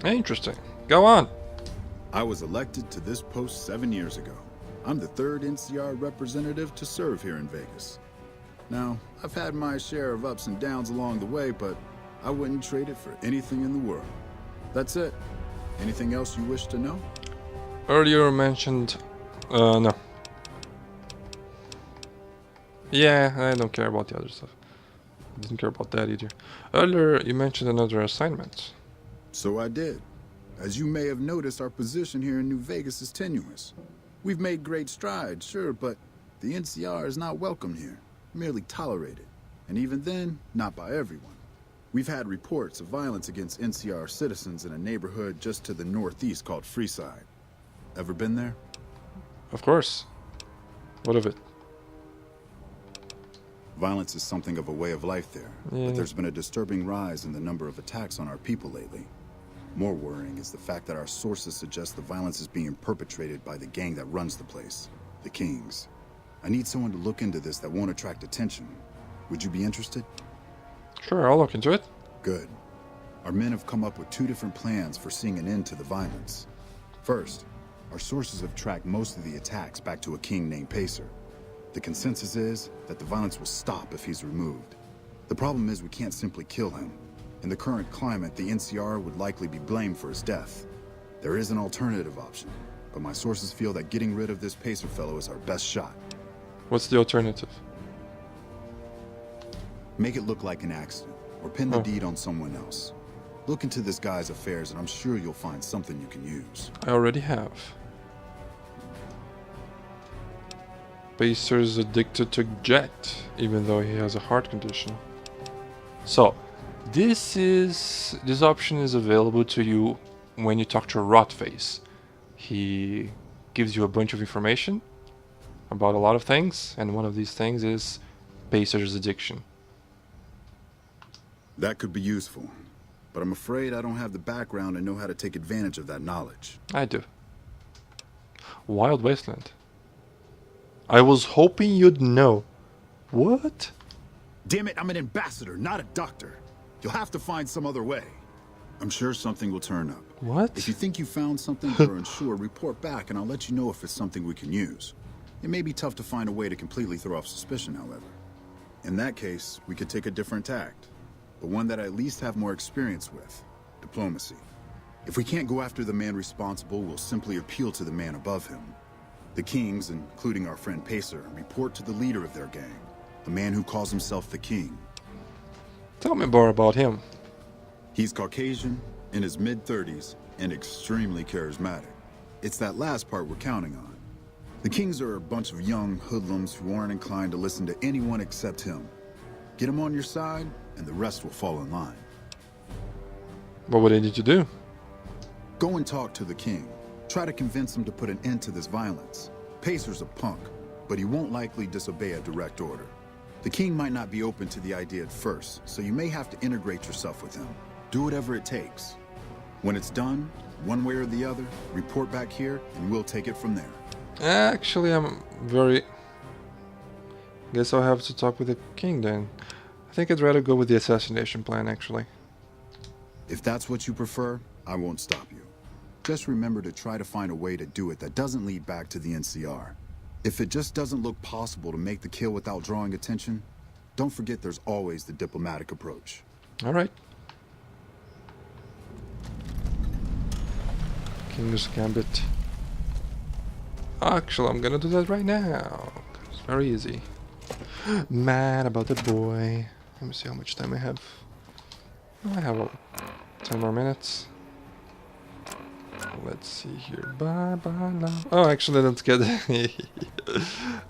Interesting. Go on. I was elected to this post 7 years ago. I'm the third NCR representative to serve here in Vegas. Now, I've had my share of ups and downs along the way, but I wouldn't trade it for anything in the world. That's it. Anything else you wish to know? Earlier mentioned... no. Yeah, I don't care about the other stuff. I didn't care about that either. Earlier, you mentioned another assignment. So I did. As you may have noticed, our position here in New Vegas is tenuous. We've made great strides, sure, but the NCR is not welcome here, merely tolerated. And even then, not by everyone. We've had reports of violence against NCR citizens in a neighborhood just to the northeast called Freeside. Ever been there? Of course. What of it? Violence is something of a way of life there, Yeah. but there's been a disturbing rise in the number of attacks on our people lately. More worrying is the fact that our sources suggest the violence is being perpetrated by the gang that runs the place, the Kings. I need someone to look into this that won't attract attention. Would you be interested? Sure, I'll look into it. Good. Our men have come up with 2 different plans for seeing an end to the violence. First, our sources have tracked most of the attacks back to a king named Pacer. The consensus is that the violence will stop if he's removed. The problem is we can't simply kill him. In the current climate, the NCR would likely be blamed for his death. There is an alternative option, but my sources feel that getting rid of this Pacer fellow is our best shot. What's the alternative? Make it look like an accident, or pin the deed on someone else. Look into this guy's affairs and I'm sure you'll find something you can use. I already have. Pacer's addicted to jet, even though he has a heart condition. So, this option is available to you when you talk to Rotface. He gives you a bunch of information about a lot of things, and one of these things is Pacer's addiction. That could be useful, but I'm afraid I don't have the background and know how to take advantage of that knowledge. I do. Wild Wasteland. I was hoping you'd know. What? Damn it, I'm an ambassador, not a doctor. You'll have to find some other way. I'm sure something will turn up. What? If you think you found something or are unsure, report back and I'll let you know if it's something we can use. It may be tough to find a way to completely throw off suspicion, however. In that case, we could take a different tact, but one that I at least have more experience with: diplomacy. If we can't go after the man responsible, we'll simply appeal to the man above him. The Kings, including our friend Pacer, report to the leader of their gang, a man who calls himself the King. Tell me more about him. He's Caucasian, in his mid-30s, and extremely charismatic. It's that last part we're counting on. The Kings are a bunch of young hoodlums who aren't inclined to listen to anyone except him. Get him on your side, and the rest will fall in line. What would I need to do? Go and talk to the King. Try to convince him to put an end to this violence. Pacer's a punk, but he won't likely disobey a direct order. The King might not be open to the idea at first, so you may have to integrate yourself with him. Do whatever it takes. When it's done, one way or the other, report back here, and we'll take it from there. Actually, guess I'll have to talk with the King then. I think I'd rather go with the assassination plan, actually. If that's what you prefer, I won't stop you. Just remember to try to find a way to do it that doesn't lead back to the NCR. If it just doesn't look possible to make the kill without drawing attention, don't forget there's always the diplomatic approach. Alright. King's Gambit. Actually, I'm gonna do that right now. It's very easy. Mad about the boy. Let me see how much time I have. I have 10 more minutes. Let's see here. Bye bye now. Oh, actually, let's get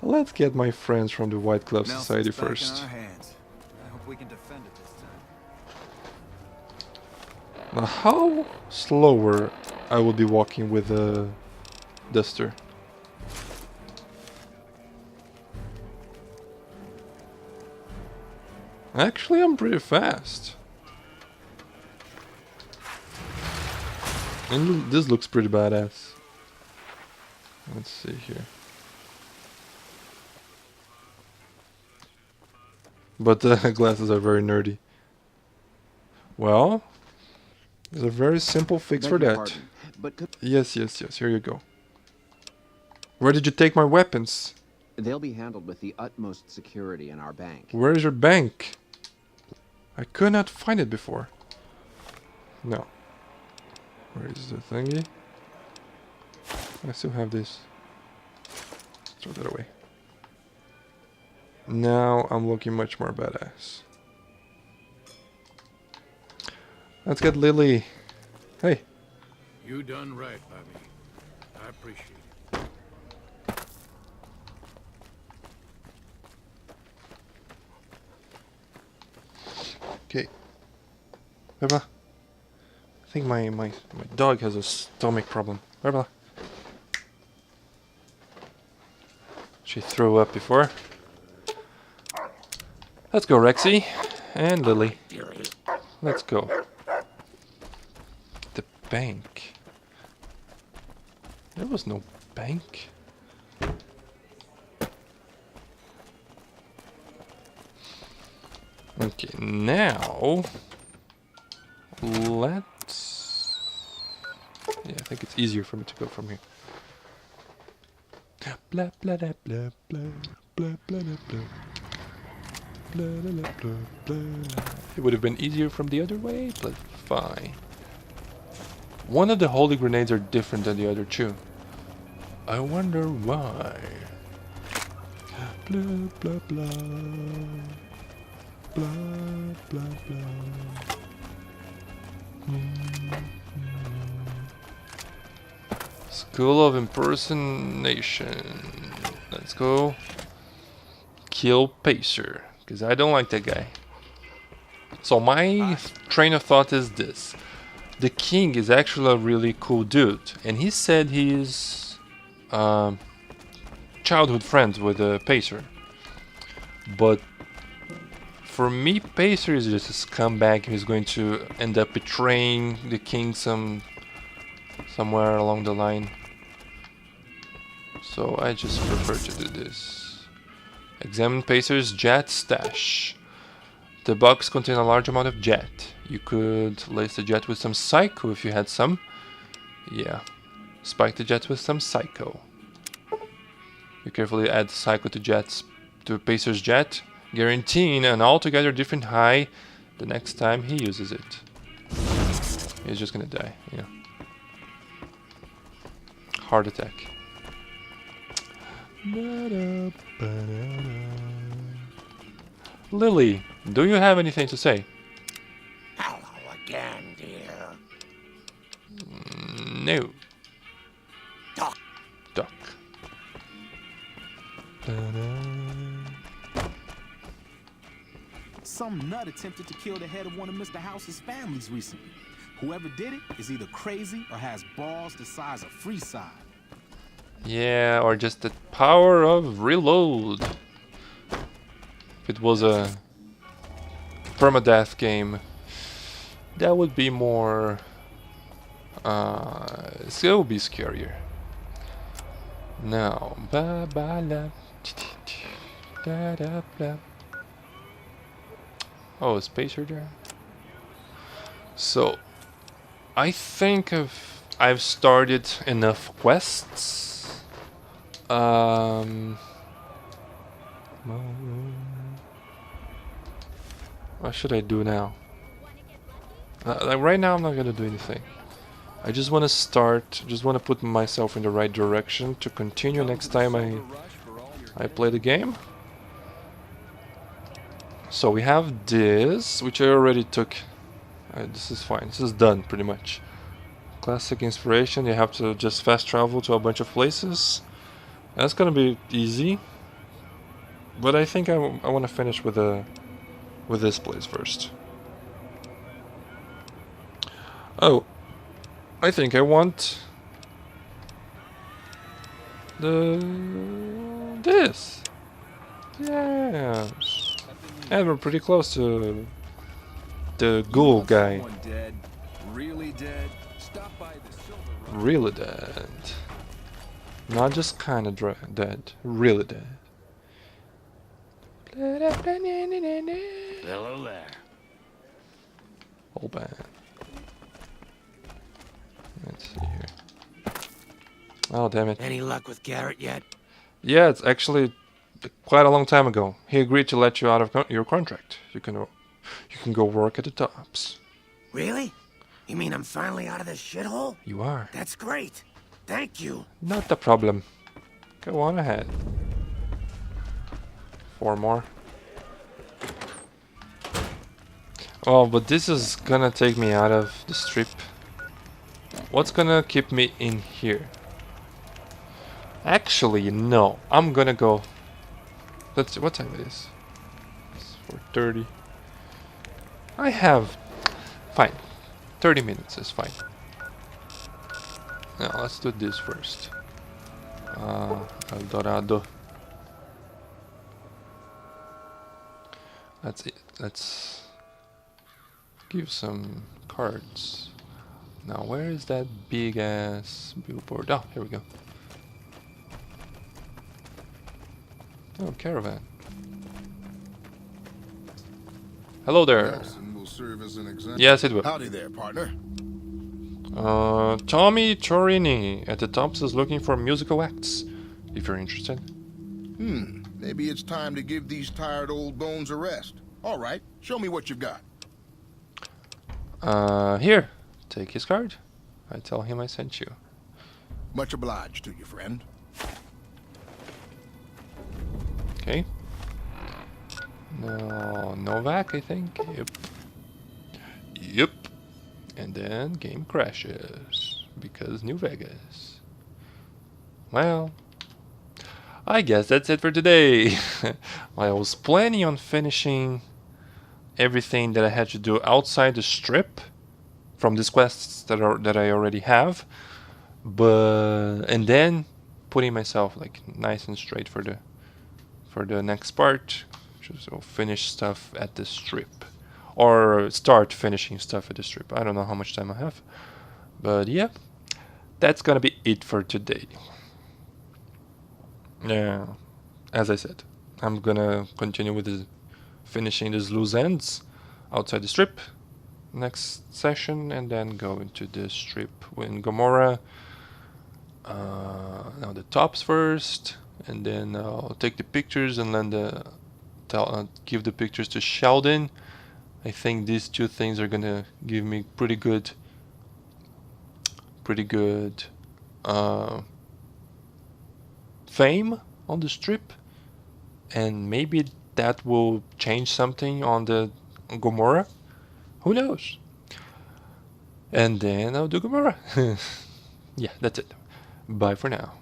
let's get my friends from the White Glove Society Nelson's back first. in our hands. I hope we can defend it this time. Now, how slower I will be walking with a duster? Actually, I'm pretty fast. And this looks pretty badass. Let's see here. But the glasses are very nerdy. Well, there's a very simple fix for Beg your that. pardon. but Yes, yes, yes. Here you go. Where did you take my weapons? they'll be handled with the utmost security in our bank. Where is your bank? I could not find it before. No. Where is the thingy? I still have this. Throw that away. Now I'm looking much more badass. Let's get Lily. Hey. You done right by me. I appreciate it. Okay. Beba. I think my dog has a stomach problem. Beba. She threw up before. Let's go, Rexy. And Lily. Let's go. The bank. There was no bank. Okay, now let's. Yeah, I think it's easier for me to go from here. Blah blah blah blah blah blah blah blah blah blah blah blah. It would have been easier from the other way, but fine. One of the holy grenades are different than the other two. I wonder why. Blah blah blah. Blah blah blah. School of Impersonation. Let's go. Kill Pacer, because I don't like that guy. So my train of thought is this. The king is actually a really cool dude, and he said he's childhood friends with Pacer. But for me, Pacer is just a scumbag who's going to end up betraying the king somewhere along the line. So I just prefer to do this. Examine Pacer's jet stash. The box contains a large amount of jet. You could lace the jet with some psycho if you had some. Yeah. Spike the jet with some psycho. You carefully add psycho to Pacer's jet, guaranteeing an altogether different high the next time he uses it. He's just gonna die, yeah. Heart attack. Lily, do you have anything to say? Hello again, dear. No. Duck. Duck. Some nut attempted to kill the head of one of Mr. House's families recently. Whoever did it is either crazy or has balls the size of Freeside. Yeah, or just the power of reload. If it was a permadeath game, that would be more. It would be scarier. Now, ba ba la, da da blah. Oh, is Pacer there? So, I think I've started enough quests. What should I do now? Like right now, I'm not gonna do anything. I just want to start. Just want to put myself in the right direction to continue next time I play the game. So we have this, which I already took. This is fine. This is done pretty much. Classic inspiration. You have to just fast travel to a bunch of places. That's gonna be easy. But I think I want to finish with this place first. Oh, I think I want this. Yeah. And we're pretty close to the ghoul guy. Dead, really dead. Stop by the Silver Rock. Really dead. Not just kind of dead. Really dead. Hello there. Whole band. Let's see here. Oh, damn it. Any luck with Garrett yet? Yeah, it's actually quite a long time ago. He agreed to let you out of your contract. You can go work at the Tops. Really? You mean I'm finally out of this shithole? You are. That's great. Thank you. Not a problem. Go on ahead. 4 more. Oh, but this is gonna take me out of the strip. What's gonna keep me in here? Actually, no. I'm gonna go. Let's see what time it is. It's 4:30. I have. Fine. 30 minutes is fine. Now let's do this first. El Dorado. That's it. Let's give some cards. Now where is that big ass billboard? Oh, here we go. Oh, caravan. Hello there. Nelson will serve as an example. Yes, it will. Howdy there, partner. Tommy Torini at the Tops is looking for musical acts, if you're interested. Maybe it's time to give these tired old bones a rest. All right, show me what you've got. Here, take his card. I tell him I sent you. Much obliged to you, friend. Okay. No, Novak, I think. Yep. Yep. And then game crashes because New Vegas. Well, I guess that's it for today. I was planning on finishing everything that I had to do outside the strip from these quests that I already have, and then putting myself like nice and straight for the next part. So finish stuff at the strip, or start finishing stuff at the strip. I don't know how much time I have, but yeah, that's gonna be it for today. Yeah, as I said, I'm gonna continue with finishing these loose ends outside the strip next session, and then go into the strip in Gomorrah. Now the Tops first, and then I'll take the pictures and then give the pictures to Sheldon. I think these two things are gonna give me pretty good fame on the strip, and maybe that will change something on the Gomorrah. Who knows? And then I'll do Gomorrah. Yeah, that's it. Bye for now.